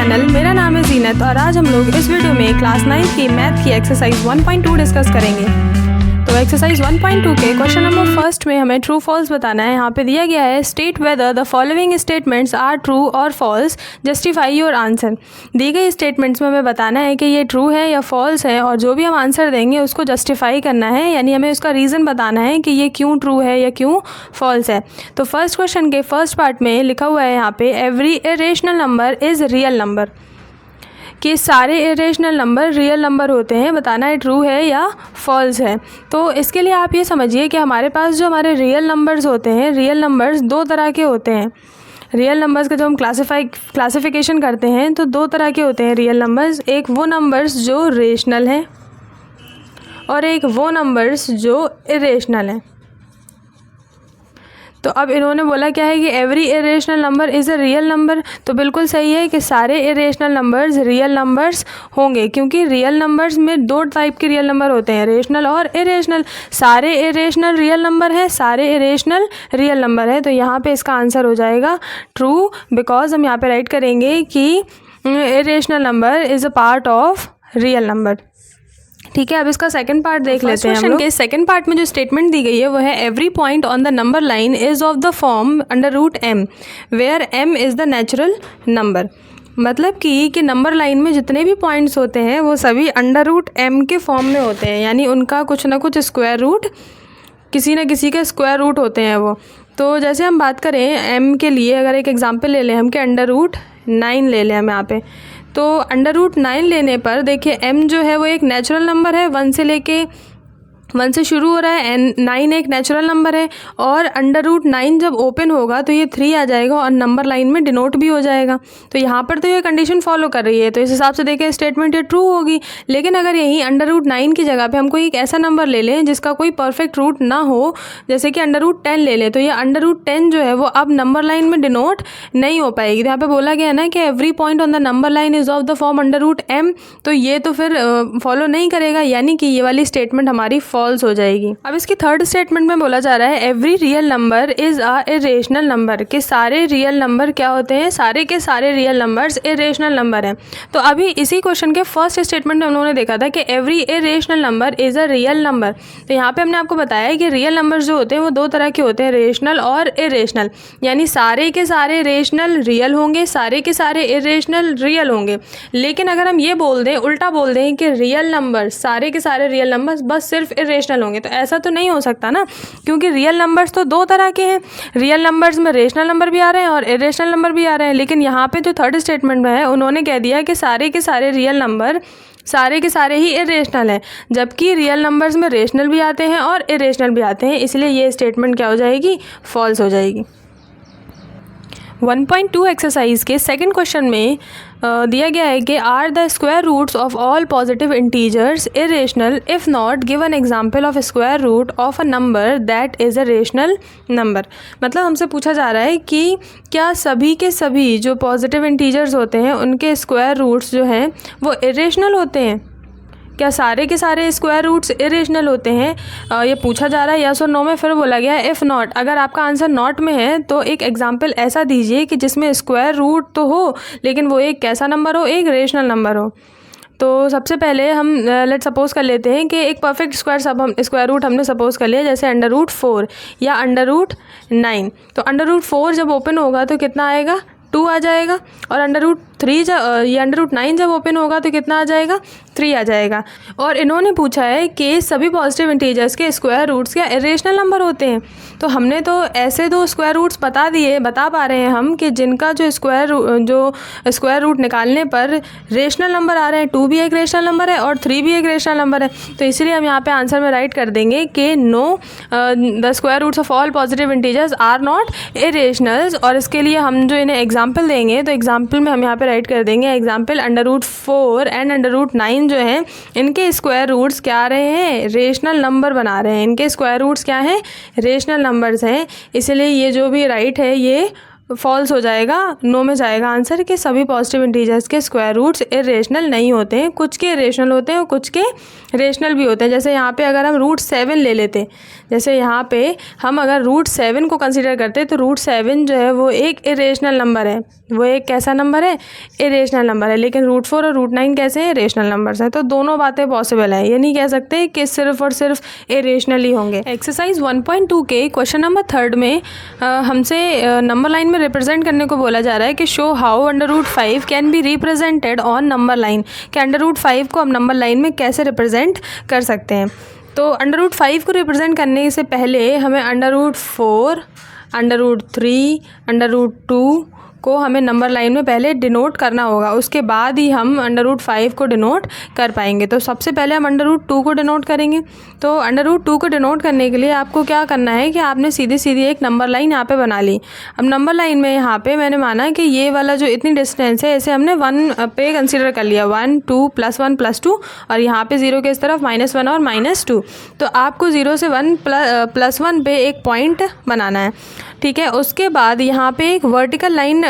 Channel. मेरा नाम है जीनत और आज हम लोग इस वीडियो में क्लास 9 की मैथ की एक्सरसाइज 1.2 डिस्कस करेंगे। तो एक्सरसाइज 1.2 के क्वेश्चन नंबर फर्स्ट में हमें ट्रू फॉल्स बताना है। यहाँ पे दिया गया है state whether the following statements are true और फॉल्स, जस्टिफाई योर आंसर। दी गई स्टेटमेंट्स में हमें बताना है कि ये ट्रू है या फॉल्स है और जो भी हम आंसर देंगे उसको जस्टिफाई करना है, यानी हमें उसका रीज़न बताना है कि ये क्यों ट्रू है या क्यों फॉल्स है। तो फर्स्ट क्वेश्चन के फर्स्ट पार्ट में लिखा हुआ है यहाँ पे every irrational number is real number, कि सारे इरेशनल नंबर रियल नंबर होते हैं। बताना है ट्रू है या फॉल्स है। तो इसके लिए आप ये समझिए कि हमारे पास जो हमारे रियल नंबर्स होते हैं, रियल नंबर्स दो तरह के होते हैं। रियल नंबर्स का जब हम क्लासिफिकेशन करते हैं तो दो तरह के होते हैं रियल नंबर्स। एक वो नंबर्स जो रेशनल हैं और एक वो नंबर्स जो इरेशनल हैं। तो अब इन्होंने बोला क्या है कि every irrational number is a real number, तो बिल्कुल सही है कि सारे इरेशनल नंबर्स रियल नंबर्स होंगे, क्योंकि रियल नंबर्स में दो टाइप के रियल नंबर होते हैं, रेशनल और इरेशनल। सारे इरेशनल रियल नंबर है, सारे इरेशनल रियल नंबर है। तो यहाँ पे इसका आंसर हो जाएगा ट्रू, बिकॉज हम यहाँ पे राइट करेंगे कि irrational number is a part of real number. ठीक है, अब इसका सेकंड पार्ट देख लेते हैं हम लोग। सेकंड पार्ट में जो स्टेटमेंट दी गई है वो है every point on the number line is of the form √m where m is the natural number. मतलब कि नंबर लाइन में जितने भी पॉइंट्स होते हैं वो सभी √m के फॉर्म में होते हैं, यानी उनका कुछ ना कुछ स्क्वायर रूट, किसी न किसी के स्क्वायर रूट होते हैं वो। तो जैसे हम बात करें m के लिए, अगर एक एग्जांपल ले लें हम कि √9 ले लें हम यहाँ पे, तो √9 लेने पर देखिए m जो है वो एक नेचुरल नंबर है, 1 से शुरू हो रहा है, 9 एक नेचुरल नंबर है, और √9 जब ओपन होगा तो ये 3 आ जाएगा और नंबर लाइन में डिनोट भी हो जाएगा। तो यहाँ पर तो ये कंडीशन फॉलो कर रही है, तो इस हिसाब से देखें स्टेटमेंट ये ट्रू होगी। लेकिन अगर यहीं √9 की जगह पे हम कोई एक ऐसा नंबर ले लें जिसका कोई परफेक्ट रूट ना हो, जैसे कि √10 ले लें, तो ये √10 जो है वो अब नंबर लाइन में डिनोट नहीं हो पाएगी। तो यहाँ पे बोला गया ना कि every point on the number line is of the form √m, तो ये तो फिर फॉलो नहीं करेगा, यानी कि ये वाली स्टेटमेंट हमारी फॉल्स हो जाएगी। अब इसकी थर्ड स्टेटमेंट में बोला जा रहा है every real number is a irrational number, कि सारे रियल नंबर क्या होते हैं, सारे के सारे रियल नंबर्स इरेशनल नंबर हैं। तो अभी इसी क्वेश्चन के फर्स्ट स्टेटमेंट में उन्होंने देखा था कि every irrational number is a real number. तो यहाँ पे हमने आपको बताया है कि रियल नंबर्स जो होते हैं वो दो तरह के होते हैं, रेशनल और इरेशनल, यानी सारे के सारे रेशनल रियल होंगे, सारे के सारे इरेशनल रियल होंगे। लेकिन अगर हम ये बोल दें, उल्टा बोल दें कि रियल नंबर, सारे के सारे रियल नंबर्स बस सिर्फ इरेशनल होंगे, तो ऐसा तो नहीं हो सकता ना, क्योंकि रियल नंबर्स तो दो तरह के हैं। रियल नंबर्स में रेशनल नंबर भी आ रहे हैं और इरेशनल नंबर भी आ रहे हैं। लेकिन यहाँ पे जो थर्ड स्टेटमेंट में है उन्होंने कह दिया कि सारे के सारे रियल नंबर सारे के सारे ही इरेशनल हैं, जबकि रियल नंबर्स में रेशनल भी आते हैं और इरेशनल भी आते हैं, इसलिए ये स्टेटमेंट क्या हो जाएगी, फॉल्स हो जाएगी। 1.2 एक्सरसाइज के सेकंड क्वेश्चन में दिया गया है कि are the square roots of all positive integers irrational, if not give an example of square root of a number that is a rational number. मतलब हमसे पूछा जा रहा है कि क्या सभी के सभी जो पॉजिटिव इंटीजर्स होते हैं उनके स्क्वायर रूट्स जो हैं वो इरेशनल होते हैं, क्या सारे के सारे स्क्वायर रूट्स इरेशनल होते हैं, ये पूछा जा रहा है यस और नो में। फिर बोला गया है इफ़ नॉट, अगर आपका आंसर नॉट में है तो एक एग्जांपल ऐसा दीजिए कि जिसमें स्क्वायर रूट तो हो लेकिन वो एक कैसा नंबर हो, एक रेशनल नंबर हो। तो सबसे पहले हम लेट सपोज कर लेते हैं कि एक परफेक्ट स्क्वायर रूट हमने सपोज कर लिया, जैसे √4 या √9। तो √4 जब ओपन होगा तो कितना आएगा, 2 आ जाएगा, और √3 या √9 जब ओपन होगा तो कितना आ जाएगा, 3 आ जाएगा। और इन्होंने पूछा है कि सभी पॉजिटिव इंटीजर्स के स्क्वायर रूट्स क्या इरेशनल नंबर होते हैं। तो हमने तो ऐसे दो स्क्वायर रूट्स बता पा रहे हैं हम कि जिनका जो स्क्वायर रूट निकालने पर रेशनल नंबर आ रहे हैं। 2 भी एक रेशनल नंबर है और 3 भी एक रेशनल नंबर है। तो इसीलिए हम यहाँ पे आंसर में राइट कर देंगे कि no, the square roots of all positive integers are not irrationals. और इसके लिए हम जो इन्हें एग्जाम्पल देंगे, तो एग्जाम्पल में हम यहाँ पे राइट कर देंगे एग्जाम्पल √4 एंड √9 जो हैं इनके स्क्वायर रूट्स क्या आ रहे हैं, रेशनल नंबर बना रहे हैं। इनके स्क्वायर रूट्स क्या हैं, रेशनल नंबर्स हैं, इसलिए ये जो भी राइट है ये फॉल्स हो जाएगा, नो में जाएगा आंसर कि सभी पॉजिटिव इंटीजर्स के स्क्वायर रूट्स इरेशनल नहीं होते हैं। कुछ के इरेशनल होते हैं और कुछ के रेशनल भी होते हैं। जैसे यहाँ पे अगर हम √7 ले लेते, जैसे यहाँ पे हम अगर √7 को कंसीडर करते तो √7 जो है वो एक इरेशनल नंबर है, वो एक कैसा नंबर है, इरेशनल नंबर है। लेकिन √4 और √9 कैसे हैं, रेशनल नंबर्स हैं। तो दोनों बातें पॉसिबल है, ये नहीं कह सकते कि सिर्फ और सिर्फ इरेशनल ही होंगे। एक्सरसाइज 1.2 के क्वेश्चन नंबर 3 में हमसे नंबर लाइन में रिप्रेजेंट करने को बोला जा रहा है कि show how √5 can be represented on number line, कि √5 को हम नंबर लाइन में कैसे रिप्रेजेंट कर सकते हैं। तो √5 को रिप्रेजेंट करने से पहले हमें √4, √3, √2 को हमें नंबर लाइन में पहले डिनोट करना होगा, उसके बाद ही हम √5 को डिनोट कर पाएंगे। तो सबसे पहले हम √2 को डिनोट करेंगे। तो √2 को डिनोट करने के लिए आपको क्या करना है कि आपने सीधी सीधी एक नंबर लाइन यहाँ पे बना ली। अब नंबर लाइन में यहाँ पे मैंने माना कि ये वाला जो इतनी डिस्टेंस है इसे हमने 1 पे कंसिडर कर लिया, 1 2 +1 +2, और यहाँ पे 0 के इस तरफ -1 और -2। तो आपको 0 से 1 +1 पे एक पॉइंट बनाना है, ठीक है। उसके बाद यहाँ पे एक वर्टिकल लाइन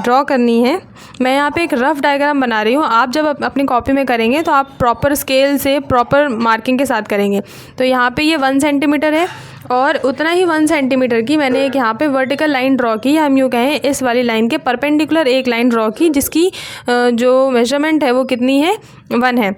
ड्रॉ करनी है। मैं यहाँ पे एक रफ़ डायग्राम बना रही हूँ, आप जब अपनी कॉपी में करेंगे तो आप प्रॉपर स्केल से प्रॉपर मार्किंग के साथ करेंगे। तो यहाँ पे ये 1 सेंटीमीटर है और उतना ही 1 सेंटीमीटर की मैंने एक यहाँ पे वर्टिकल लाइन ड्रॉ की, हम यूँ कहें इस वाली लाइन के परपेंडिकुलर एक लाइन ड्रॉ की जिसकी जो मेजरमेंट है वो कितनी है, 1 है।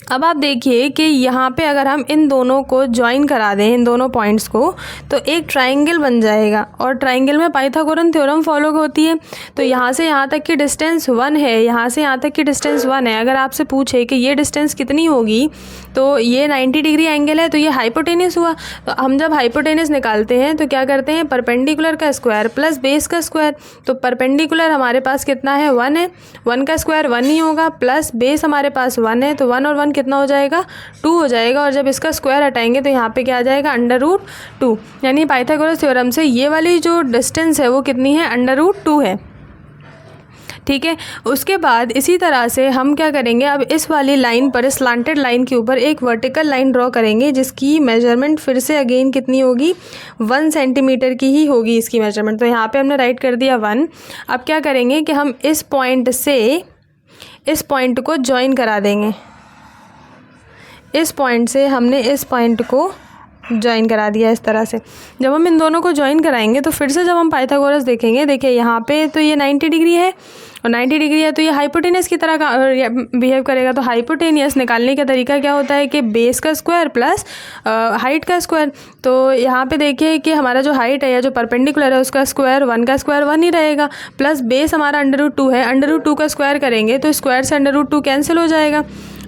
अब आप देखिए कि यहाँ पे अगर हम इन दोनों को ज्वाइन करा दें, इन दोनों पॉइंट्स को, तो एक ट्राइंगल बन जाएगा। और ट्राइंगल में पाइथागोरन थ्योरम फॉलो होती है। तो यहाँ से यहाँ तक की डिस्टेंस 1 है, यहाँ से यहाँ तक की डिस्टेंस 1 है। अगर आपसे पूछे कि ये डिस्टेंस कितनी होगी, तो ये 90 डिग्री एंगल है, तो ये हाइपोटेनियस हुआ। तो हम जब हाइपोटेनियस निकालते हैं तो क्या करते हैं, परपेंडिकुलर का स्क्वायर प्लस बेस का स्क्वायर। तो परपेंडिकुलर हमारे पास कितना है, 1 है, 1 का स्क्वायर 1 ही होगा, प्लस बेस हमारे पास 1 है, तो 1 और 1 कितना हो जाएगा, 2 हो जाएगा। और जब इसका स्क्वायर हटाएंगे तो यहाँ पे क्या आ जाएगा, √2। यानी पाइथागोरस थ्योरम से ये वाली जो डिस्टेंस है वो कितनी है, √2 है, ठीक है। उसके बाद इसी तरह से हम क्या करेंगे, अब इस वाली लाइन पर, स्लांटेड लाइन के ऊपर एक वर्टिकल लाइन ड्रॉ करेंगे जिसकी मेजरमेंट फिर से अगेन कितनी होगी, 1 सेंटीमीटर की ही होगी इसकी मेजरमेंट। तो यहाँ पे हमने राइट कर दिया 1। अब क्या करेंगे कि हम इस पॉइंट से इस पॉइंट को ज्वाइन करा देंगे, इस पॉइंट से हमने इस पॉइंट को ज्वाइन करा दिया इस तरह से। जब हम इन दोनों को ज्वाइन कराएंगे तो फिर से जब हम पाइथागोरस देखेंगे, देखिए यहाँ पे तो ये 90 डिग्री है और 90 डिग्री है, तो ये हाइपोटेनियस की तरह का बिहेव करेगा। तो हाइपोटेनियस निकालने का तरीका क्या होता है कि बेस का स्क्वायर प्लस हाइट का स्क्वायर। तो यहाँ पे देखिए कि हमारा जो हाइट है या जो परपेंडिकुलर है उसका स्क्वायर 1 का स्क्वायर 1 ही रहेगा, प्लस बेस हमारा √2 है, √2 का स्क्वायर करेंगे तो स्क्वायर से √2 कैंसिल हो जाएगा,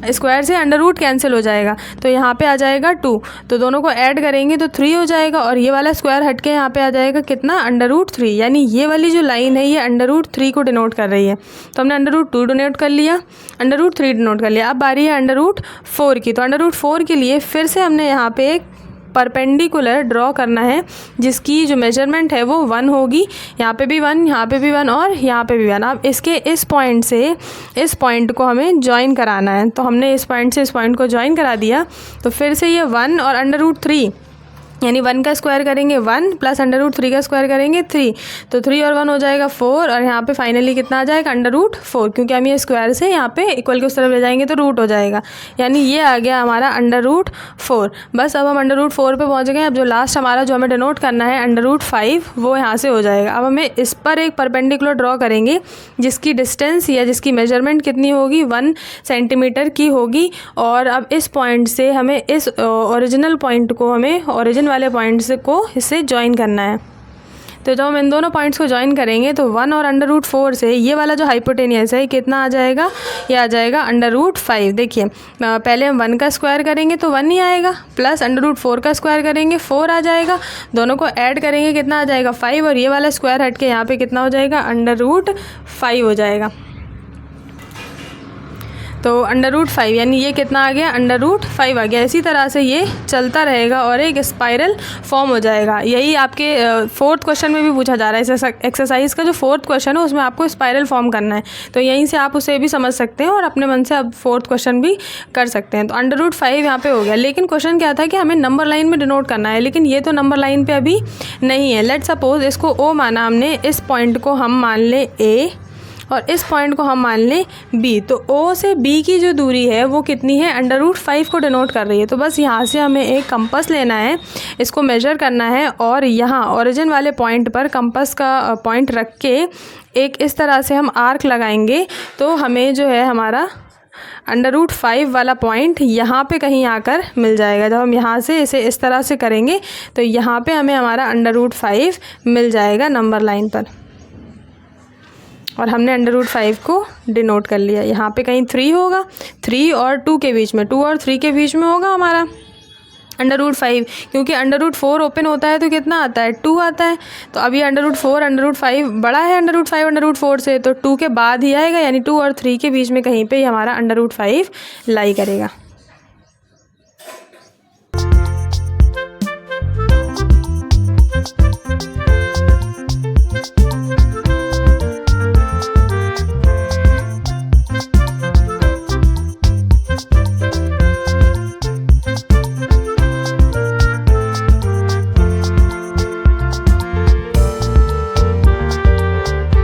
स्क्वायर से √रूट कैंसिल हो जाएगा, तो यहाँ पे आ जाएगा 2। तो दोनों को ऐड करेंगे तो 3 हो जाएगा, और ये वाला स्क्वायर हट के यहाँ पे आ जाएगा कितना, √3। यानी ये वाली जो लाइन है ये √3 को डिनोट कर रही है। तो हमने √2 डिनोट कर लिया, √3 डिनोट कर लिया। अब बारी है √4 की। तो √4 के लिए फिर से हमने यहाँ पे एक परपेंडिकुलर ड्रॉ करना है जिसकी जो मेजरमेंट है वो 1 होगी। यहाँ पे भी 1, यहाँ पे भी 1 और यहाँ पे भी 1। अब इसके इस पॉइंट से इस पॉइंट को हमें ज्वाइन कराना है। तो हमने इस पॉइंट से इस पॉइंट को ज्वाइन करा दिया। तो फिर से ये 1 और √3, यानी 1 का स्क्वायर करेंगे 1 प्लस √3 का स्क्वायर करेंगे 3, तो 3 और 1 हो जाएगा 4। और यहाँ पे फाइनली कितना आ जाएगा, √4, क्योंकि हम ये स्क्वायर से यहाँ पे इक्वल के उस तरफ ले जाएंगे तो रूट हो जाएगा। यानी ये आ गया हमारा √4। बस अब हम √4 पे पहुँच गए। अब जो लास्ट हमारा जो हमें डिनोट करना है √5, वो यहाँ से हो जाएगा। अब हमें इस पर एक परपेंडिकुलर ड्रॉ करेंगे जिसकी डिस्टेंस या जिसकी मेजरमेंट कितनी होगी, 1 सेंटीमीटर की होगी। और अब इस पॉइंट से हमें इस ओरिजिनल पॉइंट को, हमें ओरिजिन वाले पॉइंट्स को इससे ज्वाइन करना है। तो जब हम इन दोनों पॉइंट्स को ज्वाइन करेंगे तो 1 और √4 से ये वाला जो हाइपोटेनियस है कितना आ जाएगा, ये आ जाएगा √5। देखिए पहले हम 1 का स्क्वायर करेंगे तो 1 ही आएगा, प्लस √4 का स्क्वायर करेंगे 4 आ जाएगा, दोनों को ऐड करेंगे कितना आ जाएगा 5, और ये वाला स्क्वायर हट के यहाँ पे कितना हो जाएगा, √5 हो जाएगा। तो अंडर रूट 5 यानी ये कितना आ गया, अंडर रूट 5 आ गया। इसी तरह से ये चलता रहेगा और एक स्पाइरल फॉर्म हो जाएगा। यही आपके 4th क्वेश्चन में भी पूछा जा रहा है। इस एक्सरसाइज का जो 4th क्वेश्चन है उसमें आपको स्पाइरल फॉर्म करना है, तो यहीं से आप उसे भी समझ सकते हैं और अपने मन से अब 4th क्वेश्चन भी कर सकते हैं। तो अंडर रूट 5 यहाँ पे हो गया। लेकिन क्वेश्चन क्या था कि हमें नंबर लाइन में डिनोट करना है, लेकिन ये तो नंबर लाइन पे अभी नहीं है। लेट सपोज इसको ओ माना हमने, इस पॉइंट को हम मान ले ए और इस पॉइंट को हम मान लें बी। तो ओ से बी की जो दूरी है वो कितनी है, अंडर रूट 5 को डिनोट कर रही है। तो बस यहाँ से हमें एक कंपास लेना है, इसको मेजर करना है और यहाँ ओरिजिन वाले पॉइंट पर कंपास का पॉइंट रख के एक इस तरह से हम आर्क लगाएंगे। तो हमें जो है हमारा अंडर रूट 5 वाला पॉइंट यहाँ पे कहीं आकर मिल जाएगा। जब हम यहाँ से इसे इस तरह से करेंगे तो यहाँ पे हमें हमारा अंडर रूट 5 मिल जाएगा नंबर लाइन पर, और हमने अंडर रूट 5 को डिनोट कर लिया। यहाँ पे कहीं 3 होगा, 3 और 2 के बीच में, 2 और 3 के बीच में होगा हमारा अंडर रूट 5, क्योंकि अंडर रूट 4 ओपन होता है तो कितना आता है, 2 आता है। तो अभी अंडर रूट 4 अंडर रूट 5 बड़ा है अंडर रूट 5 अंडर रूट 4 से, तो 2 के बाद ही आएगा, यानी 2 और 3 के बीच में कहीं पे ही हमारा अंडर रूट 5 लाई करेगा।